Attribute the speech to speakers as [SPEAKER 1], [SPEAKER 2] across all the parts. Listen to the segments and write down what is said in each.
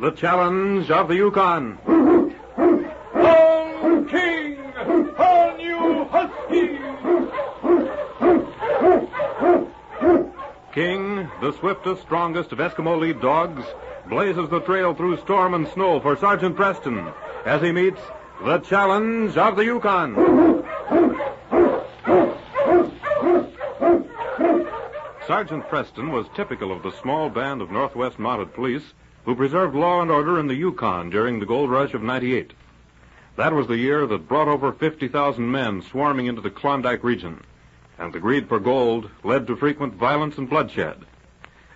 [SPEAKER 1] The Challenge of the Yukon.
[SPEAKER 2] On King! On you Huskies!
[SPEAKER 1] King, the swiftest, strongest of Eskimo lead dogs, blazes the trail through storm and snow for Sergeant Preston as he meets the Challenge of the Yukon. Sergeant Preston was typical of the small band of Northwest Mounted Police who preserved law and order in the Yukon during the gold rush of '98. That was the year that brought over 50,000 men swarming into the Klondike region, and the greed for gold led to frequent violence and bloodshed.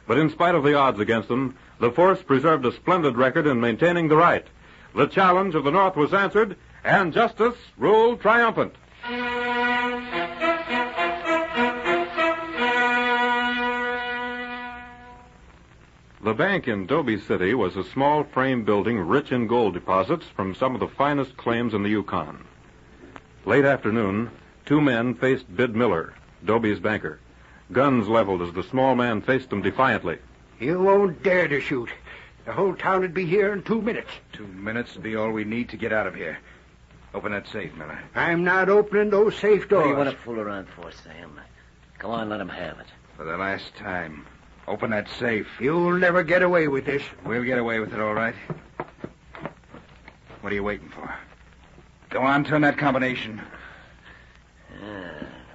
[SPEAKER 1] But in spite of the odds against them, the force preserved a splendid record in maintaining the right. The challenge of the North was answered, and justice ruled triumphant. The bank in Dobie City was a small frame building rich in gold deposits from some of the finest claims in the Yukon. Late afternoon, two men faced Bid Miller, Dobie's banker. Guns leveled as the small man faced them defiantly.
[SPEAKER 3] You won't dare to shoot. The whole town would be here in 2 minutes.
[SPEAKER 4] 2 minutes will be all we need to get out of here. Open that safe, Miller.
[SPEAKER 3] I'm not opening those safe doors.
[SPEAKER 5] What do you want to fool around for, Sam? Come on, let him have it.
[SPEAKER 4] For the last time, open that safe.
[SPEAKER 3] You'll never get away with this.
[SPEAKER 4] We'll get away with it, all right. What are you waiting for? Go on, turn that combination.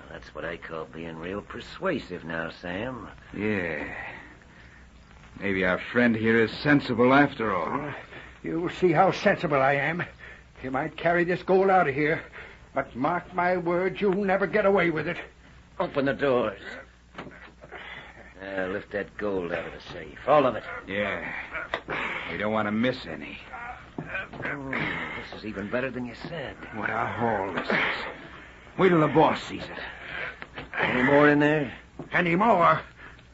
[SPEAKER 5] That's what I call being real persuasive now, Sam.
[SPEAKER 4] Yeah. Maybe our friend here is sensible after all.
[SPEAKER 3] You'll see how sensible I am. You might carry this gold out of here, but mark my words, you'll never get away with it.
[SPEAKER 5] Open the doors. Lift that gold out of the safe. All of it.
[SPEAKER 4] Yeah. We don't want to miss any.
[SPEAKER 5] This is even better than you said.
[SPEAKER 4] What a haul this is. Wait till the boss sees it.
[SPEAKER 5] Any more in there?
[SPEAKER 3] Any more?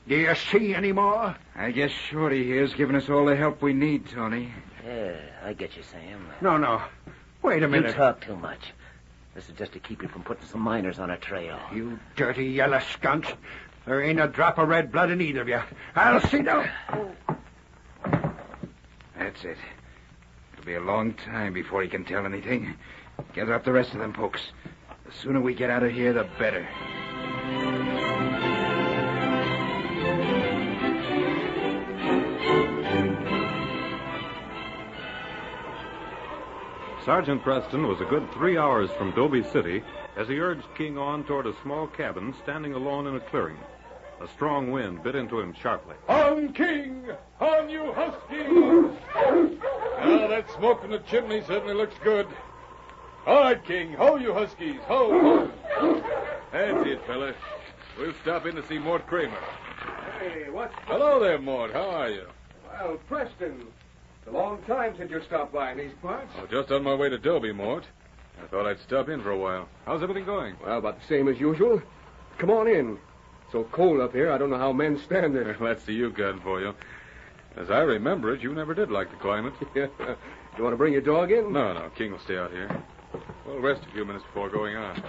[SPEAKER 3] Do you see any more?
[SPEAKER 4] I guess Shorty here's giving us all the help we need, Tony.
[SPEAKER 5] Yeah, I get you, Sam.
[SPEAKER 3] No. Wait a minute.
[SPEAKER 5] You talk too much. This is just to keep you from putting some miners on our trail.
[SPEAKER 3] You dirty yellow skunks. There ain't a drop of red blood in either of you. I'll see them.
[SPEAKER 4] That's it. It'll be a long time before he can tell anything. Gather up the rest of them folks. The sooner we get out of here, the better.
[SPEAKER 1] Sergeant Preston was a good 3 hours from Dobie City as he urged King on toward a small cabin standing alone in a clearing. A strong wind bit into him sharply.
[SPEAKER 2] On King! On you Huskies! Now, that smoke from the chimney certainly looks good. All right, King. Ho, you Huskies. Ho. That's it, fella. We'll stop in to see Mort Kramer.
[SPEAKER 6] Hey, what?
[SPEAKER 2] Hello there, Mort. How are you?
[SPEAKER 6] Well, Preston, it's a long time since you stopped by in these parts.
[SPEAKER 2] Oh, just on my way to Dobie, Mort. I thought I'd stop in for a while. How's everything going?
[SPEAKER 6] Well, about the same as usual. Come on in. So cold up here, I don't know how men stand it.
[SPEAKER 2] That's the Yukon for you. As I remember it, you never did like the climate.
[SPEAKER 6] Yeah. You want to bring your dog in?
[SPEAKER 2] No. King will stay out here. We'll rest a few minutes before going on.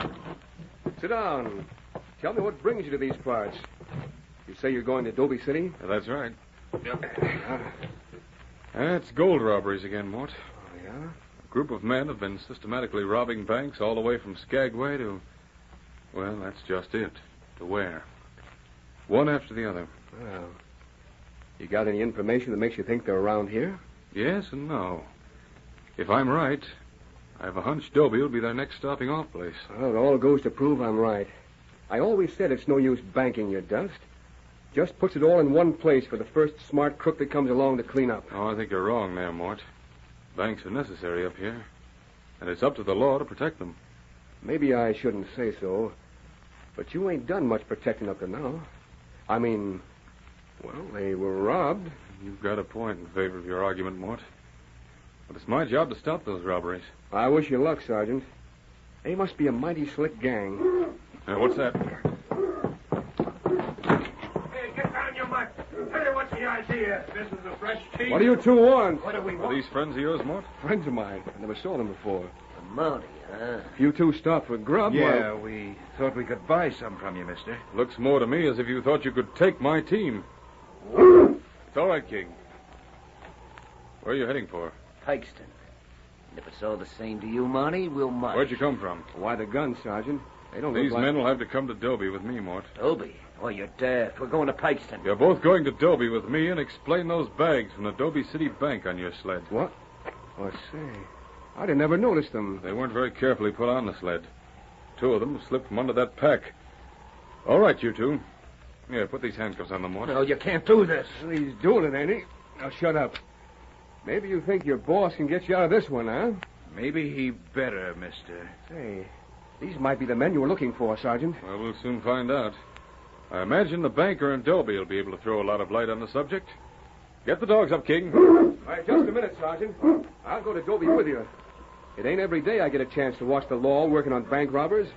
[SPEAKER 6] Sit down. Tell me what brings you to these parts. You say you're going to Dobie City?
[SPEAKER 2] That's right. It's gold robberies again, Mort.
[SPEAKER 6] Oh, yeah?
[SPEAKER 2] A group of men have been systematically robbing banks all the way from Skagway to... Well, that's just it. To where? One after the other.
[SPEAKER 6] Well, you got any information that makes you think they're around here?
[SPEAKER 2] Yes and no. If I'm right, I have a hunch Dobie will be their next stopping off place.
[SPEAKER 6] Well, it all goes to prove I'm right. I always said it's no use banking your dust. Just puts it all in one place for the first smart crook that comes along to clean up.
[SPEAKER 2] Oh, I think you're wrong there, Mort. Banks are necessary up here, and it's up to the law to protect them.
[SPEAKER 6] Maybe I shouldn't say so, but you ain't done much protecting up to now. I mean, well, they were robbed.
[SPEAKER 2] You've got a point in favor of your argument, Mort. But it's my job to stop those robberies.
[SPEAKER 6] I wish you luck, Sergeant. They must be a mighty slick gang.
[SPEAKER 2] What's that?
[SPEAKER 3] Hey, get down your mutt. Tell you what's the idea. This is a fresh team.
[SPEAKER 6] What do you two want?
[SPEAKER 3] What do we
[SPEAKER 2] Are
[SPEAKER 3] want?
[SPEAKER 2] these friends of yours, Mort?
[SPEAKER 6] Friends of mine. I never saw them before.
[SPEAKER 5] A Mountie, huh?
[SPEAKER 6] If you two stopped for grub,
[SPEAKER 4] Yeah,
[SPEAKER 6] well,
[SPEAKER 4] we thought we could buy some from you, mister.
[SPEAKER 2] Looks more to me as if you thought you could take my team. It's all right, King. Where are you heading for?
[SPEAKER 5] Pikeston. And if it's all the same to you, Monty, we'll march.
[SPEAKER 2] Where'd you come from?
[SPEAKER 6] Why the gun, Sergeant? They don't
[SPEAKER 2] These
[SPEAKER 6] look like...
[SPEAKER 2] men will have to come to Dobie with me, Mort.
[SPEAKER 5] Dobie? Oh, you're daft. We're going to Pikeston.
[SPEAKER 2] You're both going to Dobie with me and explain those bags from the Dobie City Bank on your sled.
[SPEAKER 6] What? Oh, say. I'd have never noticed them.
[SPEAKER 2] They weren't very carefully put on the sled. 2 of them slipped from under that pack. All right, you two. Here, put these handcuffs on them, Mort.
[SPEAKER 5] No, you can't do this.
[SPEAKER 6] Well, he's doing it, ain't he? Now, shut up. Maybe you think your boss can get you out of this one, huh?
[SPEAKER 4] Maybe he better, mister.
[SPEAKER 6] Say, these might be the men you were looking for, Sergeant.
[SPEAKER 2] Well, we'll soon find out. I imagine the banker in Dobie will be able to throw a lot of light on the subject. Get the dogs up, King.
[SPEAKER 6] All right, just a minute, Sergeant. I'll go to Dobie with you. It ain't every day I get a chance to watch the law working on bank robbers.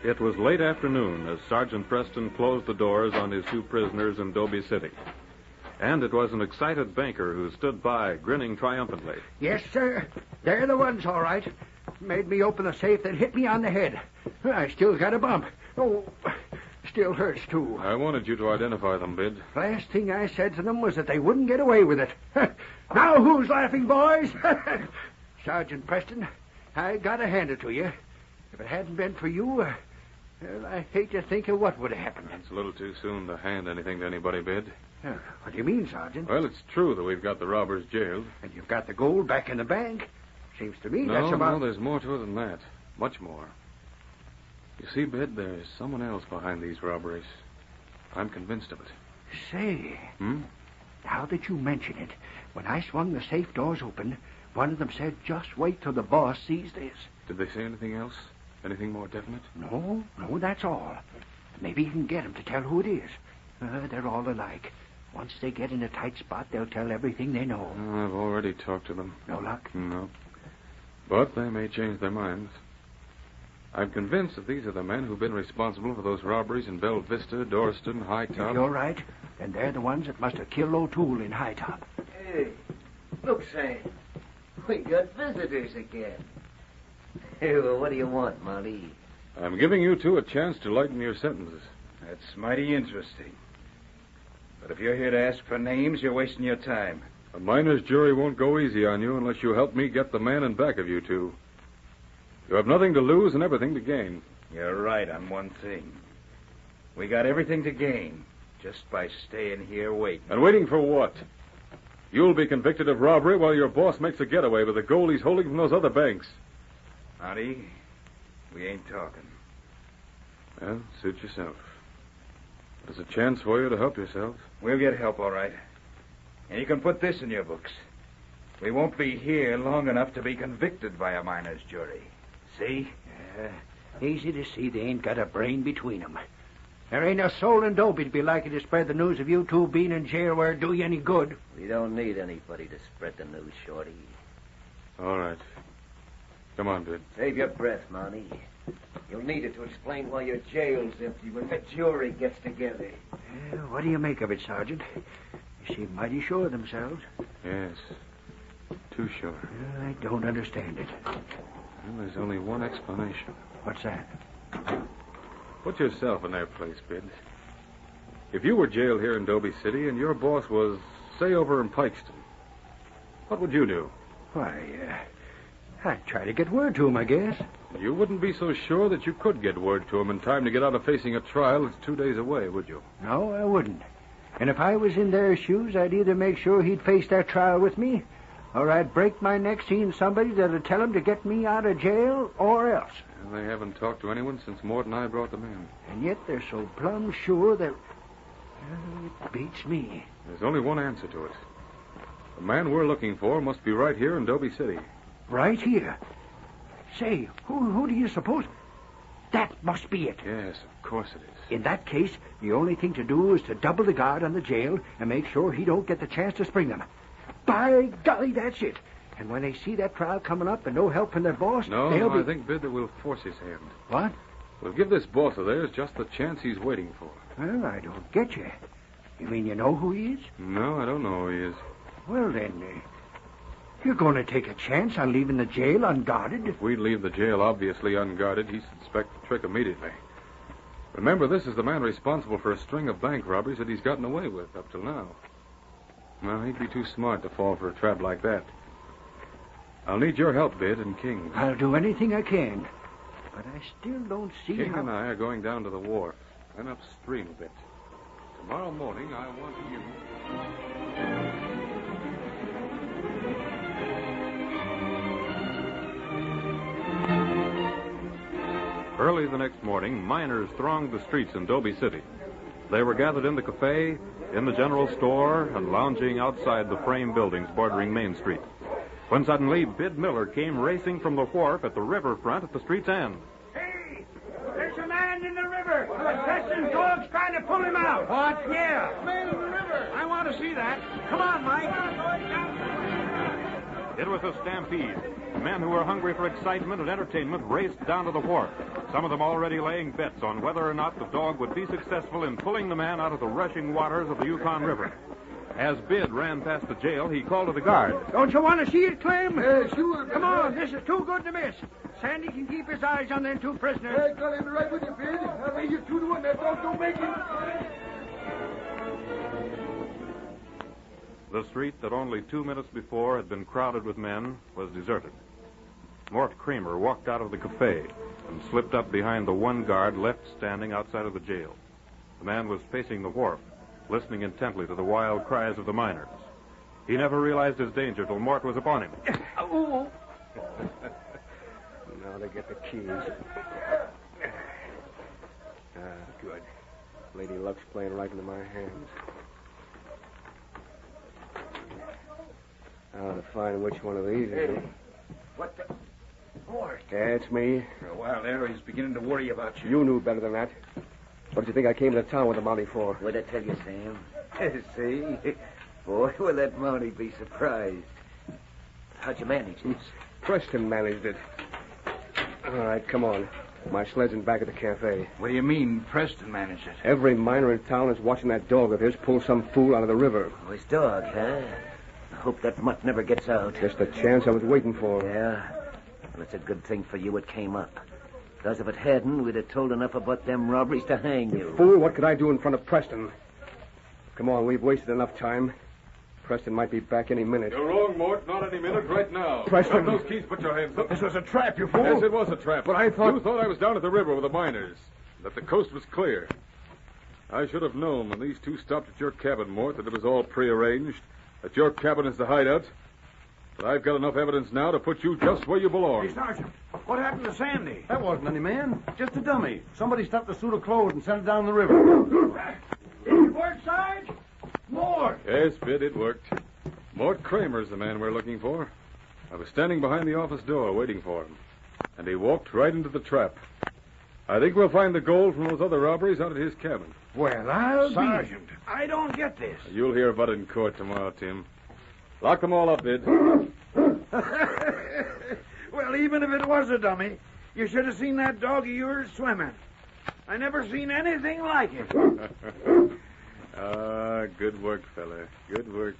[SPEAKER 1] It was late afternoon as Sergeant Preston closed the doors on his 2 prisoners in Dobie City. And it was an excited banker who stood by, grinning triumphantly.
[SPEAKER 3] Yes, sir. They're the ones, all right. Made me open the safe, then hit me on the head. I still got a bump. Oh, still hurts, too.
[SPEAKER 2] I wanted you to identify them, Bid.
[SPEAKER 3] Last thing I said to them was that they wouldn't get away with it. Now who's laughing, boys? Sergeant Preston, I gotta hand it to you. If it hadn't been for you, well, I hate to think of what would have happened.
[SPEAKER 2] It's a little too soon to hand anything to anybody, Bid.
[SPEAKER 3] What do you mean, Sergeant?
[SPEAKER 2] Well, it's true that we've got the robbers jailed.
[SPEAKER 3] And you've got the gold back in the bank. Seems to me that's
[SPEAKER 2] No,
[SPEAKER 3] about...
[SPEAKER 2] there's more to it than that. Much more. You see, Bid, there's someone else behind these robberies. I'm convinced of it.
[SPEAKER 3] Say,
[SPEAKER 2] Hmm?
[SPEAKER 3] now that you mention it, when I swung the safe doors open, one of them said, just wait till the boss sees this.
[SPEAKER 2] Did they say anything else? Anything more definite?
[SPEAKER 3] No, that's all. Maybe you can get them to tell who it is. They're all alike. Once they get in a tight spot, they'll tell everything they know.
[SPEAKER 2] I've already talked to them.
[SPEAKER 3] No luck?
[SPEAKER 2] No. But they may change their minds. I'm convinced that these are the men who've been responsible for those robberies in Belle Vista, Dorston, High Top.
[SPEAKER 3] If you're right, then they're the ones that must have killed O'Toole in High Top.
[SPEAKER 5] Hey, look, Sam. We got visitors again. Hey, well, what do you want, Monty?
[SPEAKER 2] I'm giving you two a chance to lighten your sentences.
[SPEAKER 4] That's mighty interesting. But if you're here to ask for names, you're wasting your time.
[SPEAKER 2] A miner's jury won't go easy on you unless you help me get the man in back of you two. You have nothing to lose and everything to gain.
[SPEAKER 4] You're right on one thing. We got everything to gain just by staying here waiting.
[SPEAKER 2] And waiting for what? You'll be convicted of robbery while your boss makes a getaway with the gold he's holding from those other banks.
[SPEAKER 4] Monty, we ain't talking.
[SPEAKER 2] Well, suit yourself. There's a chance for you to help yourself.
[SPEAKER 4] We'll get help, all right. And you can put this in your books. We won't be here long enough to be convicted by a miner's jury. See?
[SPEAKER 3] Easy to see they ain't got a brain between them. There ain't a soul in Dobie to be likely to spread the news of you two being in jail where it do you any good.
[SPEAKER 5] We don't need anybody to spread the news, Shorty.
[SPEAKER 2] All right. Come on, Bid.
[SPEAKER 5] Save your breath, Monty. You'll need it to explain why your jail's empty when the jury gets together.
[SPEAKER 3] What do you make of it, Sergeant? They seem mighty sure of themselves.
[SPEAKER 2] Yes. Too sure.
[SPEAKER 3] I don't understand it.
[SPEAKER 2] Well, there's only one explanation.
[SPEAKER 3] What's that?
[SPEAKER 2] Put yourself in their place, Bid. If you were jailed here in Dobie City and your boss was, say, over in Pikeston, what would you do?
[SPEAKER 3] Why, I'd try to get word to him, I guess.
[SPEAKER 2] You wouldn't be so sure that you could get word to him in time to get out of facing a trial that's 2 days away, would you?
[SPEAKER 3] No, I wouldn't. And if I was in their shoes, I'd either make sure he'd face that trial with me, or I'd break my neck seeing somebody that'd tell him to get me out of jail, or else.
[SPEAKER 2] And they haven't talked to anyone since Mort and I brought them in.
[SPEAKER 3] And yet they're so plumb sure that... it beats me.
[SPEAKER 2] There's only one answer to it. The man we're looking for must be right here in Dobie City.
[SPEAKER 3] Right here? Say, who do you suppose? That must be it.
[SPEAKER 2] Yes, of course it is.
[SPEAKER 3] In that case, the only thing to do is to double the guard on the jail and make sure he don't get the chance to spring them. By golly, that's it. And when they see that trial coming up and no help from their boss,
[SPEAKER 2] No,
[SPEAKER 3] they'll be...
[SPEAKER 2] I think, Bid, that we'll force his hand.
[SPEAKER 3] What?
[SPEAKER 2] We'll give this boss of theirs just the chance he's waiting for.
[SPEAKER 3] Well, I don't get you. You mean you know who he is?
[SPEAKER 2] No, I don't know who he is.
[SPEAKER 3] Well, then, you're going to take a chance on leaving the jail unguarded?
[SPEAKER 2] If we'd leave the jail obviously unguarded, he'd suspect the trick immediately. Remember, this is the man responsible for a string of bank robberies that he's gotten away with up till now. Well, he'd be too smart to fall for a trap like that. I'll need your help, Bid and King.
[SPEAKER 3] I'll do anything I can. But I still don't see
[SPEAKER 2] King
[SPEAKER 3] how...
[SPEAKER 2] and I are going down to the wharf, then upstream a bit. Tomorrow morning, I want you...
[SPEAKER 1] Early the next morning, miners thronged the streets in Dobie City. They were gathered in the cafe, in the general store, and lounging outside the frame buildings bordering Main Street. When suddenly, Bid Miller came racing from the wharf at the riverfront at the street's end.
[SPEAKER 3] Hey! There's a man in the river! Preston's dog's trying to pull him out. What? Yeah.
[SPEAKER 2] Man in the river!
[SPEAKER 3] I want to see that. Come on, Mike.
[SPEAKER 1] It was a stampede. Men who were hungry for excitement and entertainment raced down to the wharf, some of them already laying bets on whether or not the dog would be successful in pulling the man out of the rushing waters of the Yukon River. As Bid ran past the jail, he called to the guard.
[SPEAKER 3] Don't you want to see it, Clem?
[SPEAKER 2] Sure.
[SPEAKER 3] Come on, this is too good to miss. Sandy can keep his eyes on them two prisoners.
[SPEAKER 2] I got him right with you, Bid. I lay you 2-1. That dog don't make it.
[SPEAKER 1] The street that only 2 minutes before had been crowded with men was deserted. Mort Kramer walked out of the cafe and slipped up behind the one guard left standing outside of the jail. The man was pacing the wharf, listening intently to the wild cries of the miners. He never realized his danger till Mort was upon him.
[SPEAKER 3] Oh.
[SPEAKER 6] Now they get the keys. Good. Lady Luck's playing right into my hands. Now to find which one of these is it.
[SPEAKER 5] What the... Mort.
[SPEAKER 6] Yeah, it's me.
[SPEAKER 4] For a while there, he's beginning to worry about you.
[SPEAKER 6] You knew better than that. What did you think I came to town with the Mountie for?
[SPEAKER 5] What'd I tell you, Sam? See? Boy, will that Mountie be surprised. How'd you manage this?
[SPEAKER 6] Preston managed it. All right, come on. My sled's in back of the cafe.
[SPEAKER 4] What do you mean, Preston managed it?
[SPEAKER 6] Every miner in town is watching that dog of his pull some fool out of the river.
[SPEAKER 5] Oh, his dog, huh? I hope that mutt never gets out.
[SPEAKER 6] Just the chance I was waiting for.
[SPEAKER 5] Yeah? Well, it's a good thing for you it came up. Because if it hadn't, we'd have told enough about them robberies to hang you.
[SPEAKER 6] Fool, what could I do in front of Preston? Come on, we've wasted enough time. Preston might be back any minute.
[SPEAKER 2] You're wrong, Mort. Not any minute. Right now.
[SPEAKER 6] Preston.
[SPEAKER 2] Drop those keys. Put your hands up.
[SPEAKER 6] This was a trap, you fool.
[SPEAKER 2] Yes, it was a trap.
[SPEAKER 6] But I thought...
[SPEAKER 2] You thought I was down at the river with the miners. That the coast was clear. I should have known when these two stopped at your cabin, Mort, that it was all prearranged. That your cabin is the hideout. But I've got enough evidence now to put you just where you belong.
[SPEAKER 7] Hey, Sergeant, what happened to Sandy?
[SPEAKER 8] That wasn't any man. Just a dummy. Somebody stuffed a suit of clothes and sent it down the river.
[SPEAKER 3] Did it work, Sarge? More.
[SPEAKER 2] Yes, Bid, it worked. Mort Kramer's the man we're looking for. I was standing behind the office door waiting for him. And he walked right into the trap. I think we'll find the gold from those other robberies out at his cabin.
[SPEAKER 3] Well, I'll
[SPEAKER 7] Sergeant, I don't get this.
[SPEAKER 2] You'll hear about it in court tomorrow, Tim. Lock them all up, Bid.
[SPEAKER 7] Well, even if it was a dummy, you should have seen that dog of yours swimming. I never seen anything like it.
[SPEAKER 2] Good work, fella. Good work.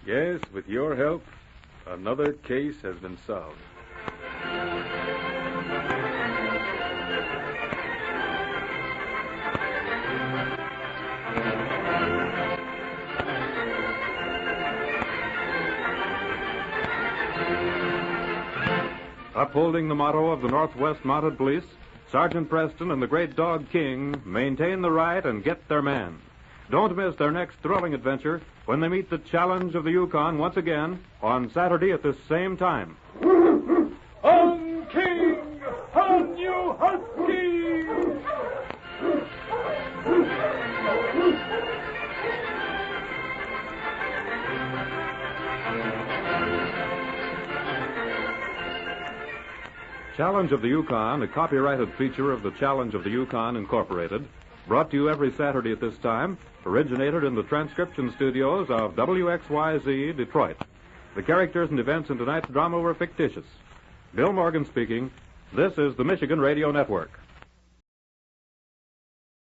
[SPEAKER 2] Yes, with your help, another case has been solved.
[SPEAKER 1] Upholding the motto of the Northwest Mounted Police, Sergeant Preston and the great dog King maintain the right and get their man. Don't miss their next thrilling adventure when they meet the challenge of the Yukon once again on Saturday at this same time.
[SPEAKER 2] On King! On you Huskies!
[SPEAKER 1] Challenge of the Yukon, a copyrighted feature of the Challenge of the Yukon Incorporated, brought to you every Saturday at this time, originated in the transcription studios of WXYZ, Detroit. The characters and events in tonight's drama were fictitious. Bill Morgan speaking. This is the Michigan Radio Network.